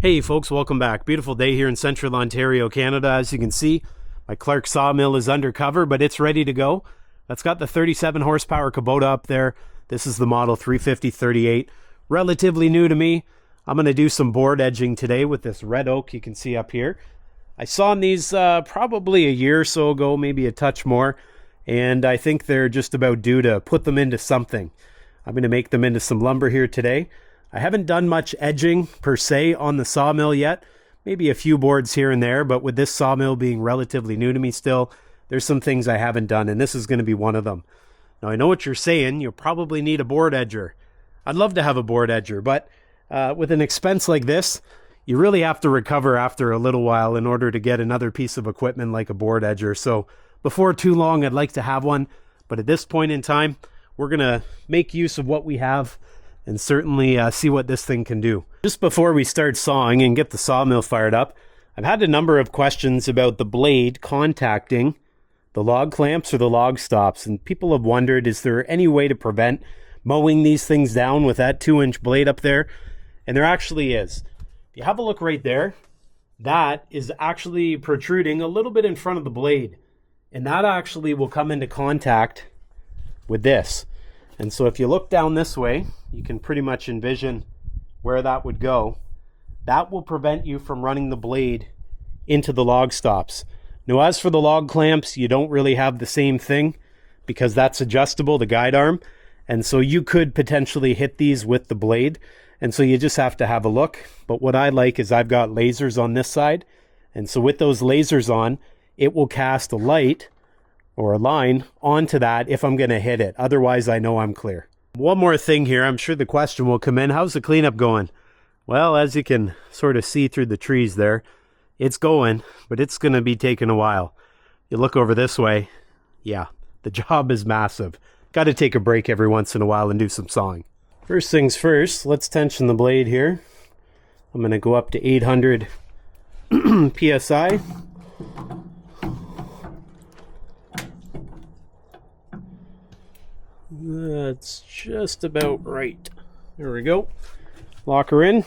Hey folks, welcome back. Beautiful day here in central Ontario, Canada. As you can see, my Clarke sawmill is undercover, but it's ready to go. That's got the 37 horsepower Kubota up there. This is the model 350-38. Relatively new to me. I'm going to do some board edging today with this red oak you can see up here. I saw these probably a year or so ago, maybe a touch more, and I think they're just about due to put them into something. I'm going to make them into some lumber here today. I haven't done much edging per se on the sawmill yet, maybe a few boards here and there, but with this sawmill being relatively new to me still, there's some things I haven't done, and this is going to be one of them. Now I know what you're saying, you'll probably need a board edger. I'd love to have a board edger, but with an expense like this, you really have to recover after a little while in order to get another piece of equipment like a board edger. So before too long, I'd like to have one, but at this point in time, we're going to make use of what we have and certainly see what this thing can do. Just before we start sawing and get the sawmill fired up, I've had a number of questions about the blade contacting the log clamps or the log stops, and people have wondered, is there any way to prevent mowing these things down with that 2-inch blade up there? And there actually is. If you have a look right there, that is actually protruding a little bit in front of the blade, and that actually will come into contact with this. And so if you look down this way, you can pretty much envision where that would go. That will prevent you from running the blade into the log stops. Now, as for the log clamps, you don't really have the same thing because that's adjustable, the guide arm. And so you could potentially hit these with the blade. And so you just have to have a look. But what I like is I've got lasers on this side. And so with those lasers on, it will cast a light or a line onto that if I'm going to hit it. Otherwise, I know I'm clear. One more thing here. I'm sure the question will come in. How's the cleanup going? Well, as you can sort of see through the trees there, it's going, but it's going to be taking a while. You look over this way. Yeah, the job is massive. Got to take a break every once in a while and do some sawing. First things first, let's tension the blade here. I'm going to go up to 800 PSI. That's just about right. There we go. Lock her in.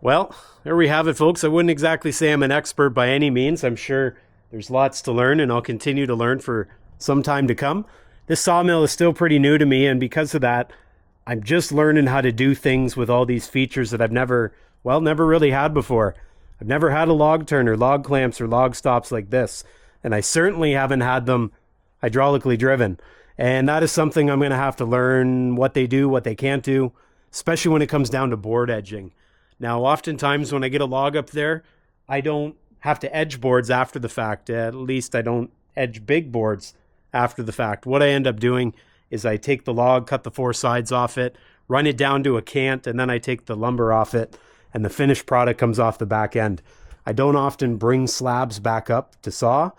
Well, there we have it, folks. I wouldn't exactly say I'm an expert by any means. I'm sure there's lots to learn, and I'll continue to learn for some time to come. This sawmill is still pretty new to me, and because of that, I'm just learning how to do things with all these features that I've never really had before. I've never had a log turner, log clamps, or log stops like this, and I certainly haven't had them hydraulically driven. And that is something I'm going to have to learn what they do, what they can't do, especially when it comes down to board edging. Now, oftentimes when I get a log up there, I don't have to edge boards after the fact. At least I don't edge big boards after the fact. What I end up doing is I take the log, cut the four sides off it, run it down to a cant, and then I take the lumber off it, and the finished product comes off the back end. I don't often bring slabs back up to saw.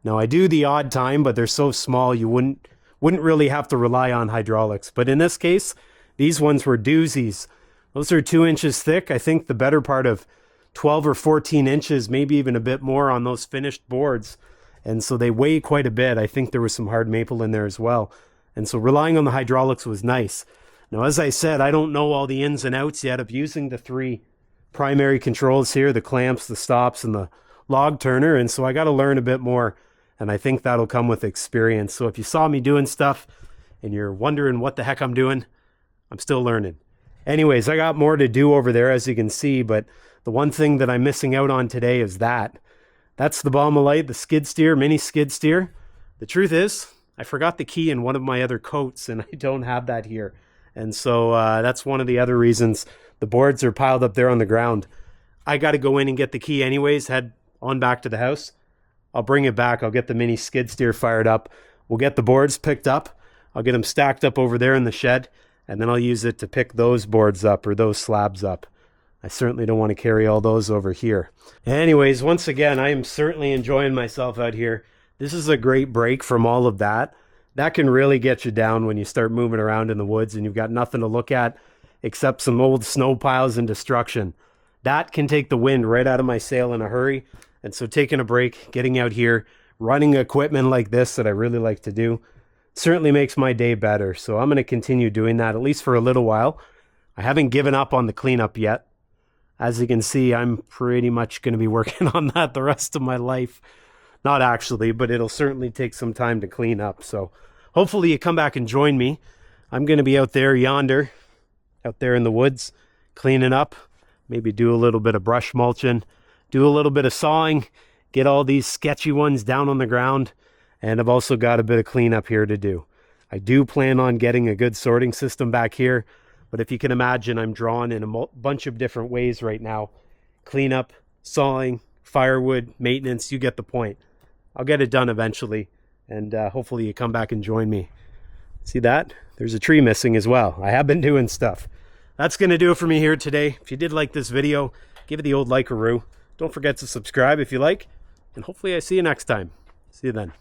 Now, I do the odd time, but they're so small you wouldn't really have to rely on hydraulics. But in this case, these ones were doozies. Those are 2 inches thick. I think the better part of 12 or 14 inches, maybe even a bit more on those finished boards. And so they weigh quite a bit. I think there was some hard maple in there as well. And so relying on the hydraulics was nice. Now, as I said, I don't know all the ins and outs yet of using the 3 primary controls here, the clamps, the stops, and the log turner. And so I got to learn a bit more. And I think that'll come with experience. So if you saw me doing stuff and you're wondering what the heck I'm doing, I'm still learning. Anyways, I got more to do over there, as you can see, but the one thing that I'm missing out on today is that. That's the Baumolite, the skid steer, mini skid steer. The truth is, I forgot the key in one of my other coats, and I don't have that here. And so that's one of the other reasons the boards are piled up there on the ground. I got to go in and get the key anyways, head on back to the house. I'll bring it back. I'll get the mini skid steer fired up. We'll get the boards picked up. I'll get them stacked up over there in the shed, and then I'll use it to pick those boards up or those slabs up. I certainly don't want to carry all those over here. Anyways, once again, I am certainly enjoying myself out here. This is a great break from all of that. That can really get you down when you start moving around in the woods and you've got nothing to look at except some old snow piles and destruction. That can take the wind right out of my sail in a hurry. And so taking a break, getting out here, running equipment like this that I really like to do, certainly makes my day better. So I'm going to continue doing that, at least for a little while. I haven't given up on the cleanup yet. As you can see, I'm pretty much going to be working on that the rest of my life. Not actually, but it'll certainly take some time to clean up. So hopefully you come back and join me. I'm going to be out there yonder, out there in the woods, cleaning up, maybe do a little bit of brush mulching, do a little bit of sawing, get all these sketchy ones down on the ground. And I've also got a bit of cleanup here to do. I do plan on getting a good sorting system back here, but if you can imagine, I'm drawn in a bunch of different ways right now. Cleanup, sawing, firewood, maintenance, you get the point. I'll get it done eventually, and hopefully you come back and join me. See that? There's a tree missing as well. I have been doing stuff. That's going to do it for me here today. If you did like this video, give it the old like-a-roo. Don't forget to subscribe if you like, and hopefully I see you next time. See you then.